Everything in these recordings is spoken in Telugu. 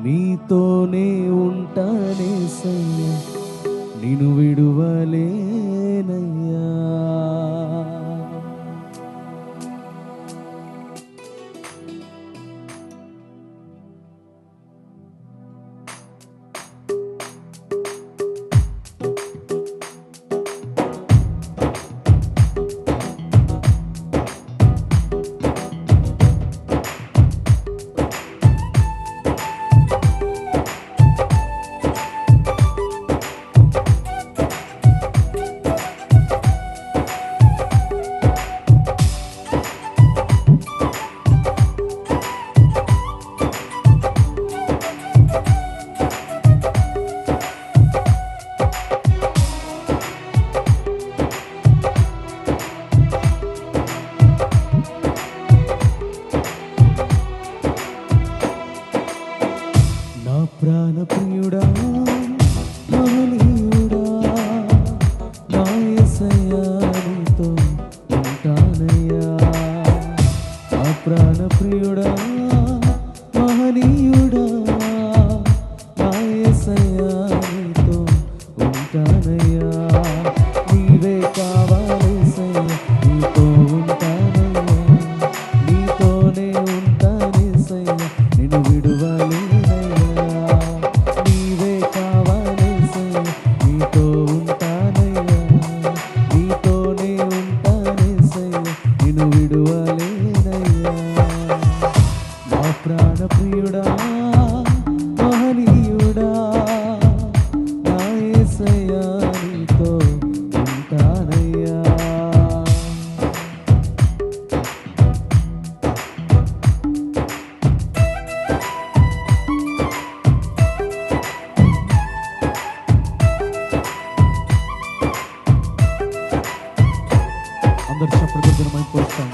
నీతోనే ఉంటానేసయ్యా, నిన్ను విడువలేనయ్యా. ప్రాణప్రియుడా, మహనీయుడా, నా యేసయ్యా, నీతో ఉంటానయ్యా. నా ప్రాణప్రియుడా, మహనీయుడా, నా యేసయ్యా, నీతో ఉంటానయ్యా. నీవే కావాలేసయ్యా, నీతో ఉంటానయ్యా. నీతోనే ఉంటానేసయ్యా, నిన్ను విడువలే. ప్రాణప్రియుడా, మహనీయుడా, నా యేసయ్యా, నీతో ఉంటానయ్యా. అందరు చప్పుడు దినమైపోతాం.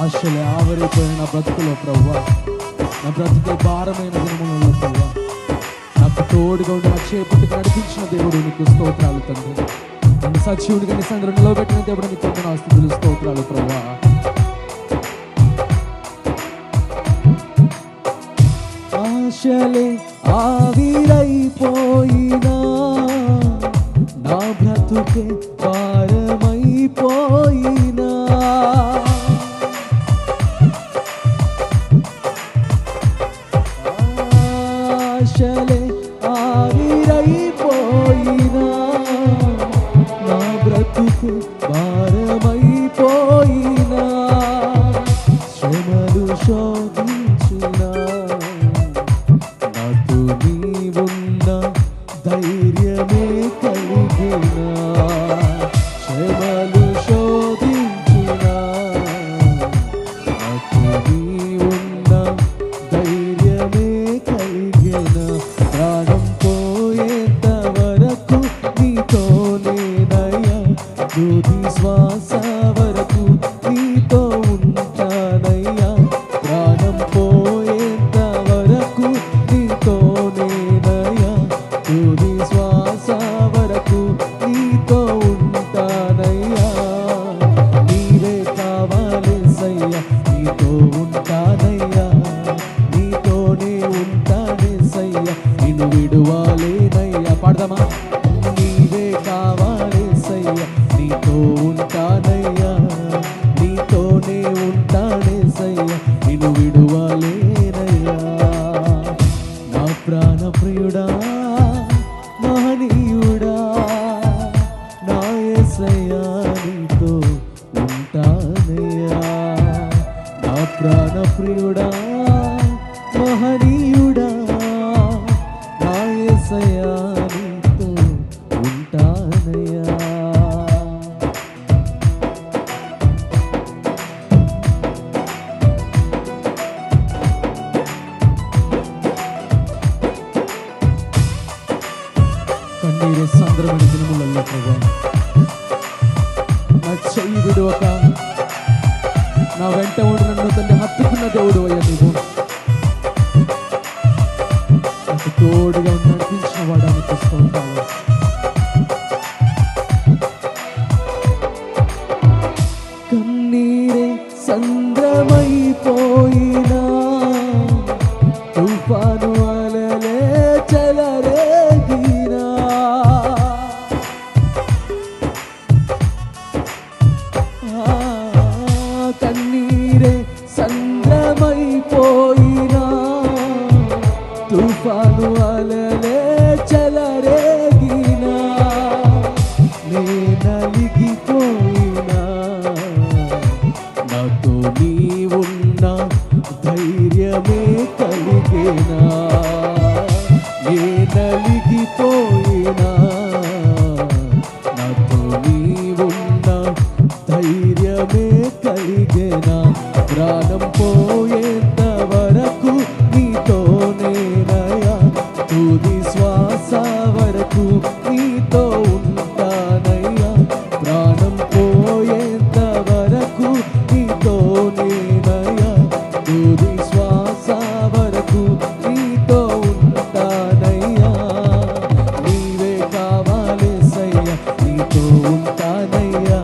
ఆశలే ఆవరిపోయిన నా బ్రతుకులో ప్రభువా, నా బ్రతుకే భారమైన దినములలో ప్రభువా, నాకు తోడుగా ఉండి నా చేపట్టుకు నడిపించిన దేవుడు నీకు స్తోత్రాలు తండ్రి. నన్ను సజీవుడిగా నీ సంగ్రహంలో పెట్టిన దేవుడు నీకు ఆస్తులు స్తోత్రాలు ప్రభువా. ఆశలే ఆవిరైపోయినా నా బ్రతుకే భారమైపోయినా, ఆశలే ఆవిరైపోయినా నా బ్రతుకు భారమైపోయినా, శ్రమలు శోధించినా నాకు నీవున్న ధైర్యమే కలిగినా. శ్రమలు శోధించినా నాకు నీవున్న ధైర్యమే కలిగిన. ప్రాణం పోయేంత వరకు నీతోనేనయ్యా, తుది శ్వాస వరకు నీతో ఉంటానయ్యా. ప్రాణం పోయేంత వరకు నీతోనేనయ్యా, తుది శ్వాస వరకు నీతో ఉంటానయ్యా. నీవే కావాలేసయ్యా, నీతో ఉంటానయ్యా. నీతోనే ఉంటానేసయ్యా, నిన్ను విడువలేనయ్యా. పాడదామా? నీవే కావాలేసయ్యా, నీతో ఉంటానయ్యా. నీతోనే ఉంటానేసయ్యా, నిన్ను విడువలేనయ్యా. నా ప్రాణప్రియుడా, మహనీయుడా, నా యేసయ్యా, నీతో ఉంటానయ్యా. నా ప్రాణప్రియుడా, మహనీయుడా, నా యేసయ్యా, నీతో ఉంటానయ్యా. కన్నీరు సంద్రమైన దినములలో ప్రభువా, నా చెయ్యి విడువక నా వెంట ఉండి నన్ను తండ్రి హత్తుకున్న దేవుడు అయ్యా. నీవు నాకు తోడుగా నడిపించిన వాడానికి స్తోత్రాలు. కన్నీరే సంద్రమైపోయినా ధైర్యమే కలిగేనా, ఏ నలిగిపోయినా నాతో నీవున్న ధైర్యమే కలిగేనా, ప్రాణం పోయేంత వరకు నీతోనేనయ్యా, తుది శ్వాస వరకు నీతో ఉంటానయ్యా, ప్రాణం పోయేంత వరకు నీతోనేనయ్యా, తుది శ్వాస వరకు నీతో ఉంటానయ్యా, నీవే కావాలేసయ్యా, నీతో ఉంటానయ్యా,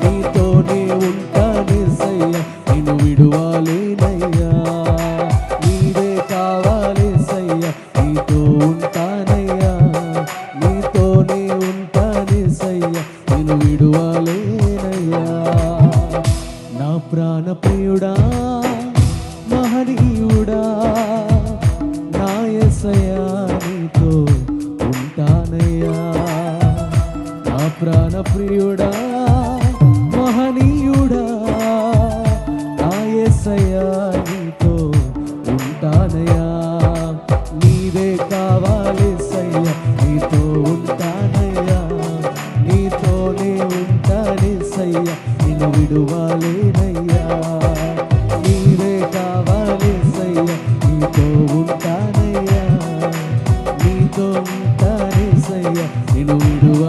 నీతోనే ఉంటానేసయ్యా, నిన్ను విడువాలేనయ్యా, నీవే కావాలేసయ్యా, నీతో ఉంటానయ్యా, నీతోనే ఉంటానేసయ్యా, నిన్ను విడువాలేనయ్యా. నా ప్రాణ ప్రియుడా మహనీయుడా నా యేసయ్యా, నీతో ఉంటానయ్యా, నా ప్రాణ ప్రియుడా మహనీయుడా నా యేసయ్యా, నీతో ఉంటానయ్యా, నీవే కావాలేసయ్యా, నీతో ఉంటానయ్యా, నీతోనే ఉంటానేసయ్యా, నిన్ను విడువాలేనయ్యా, నీవే కావాలేసయ్యా, నీతో ఉంటానయ్యా, నీతో ఉంటానేసయ్యా, నిన్ను విడువా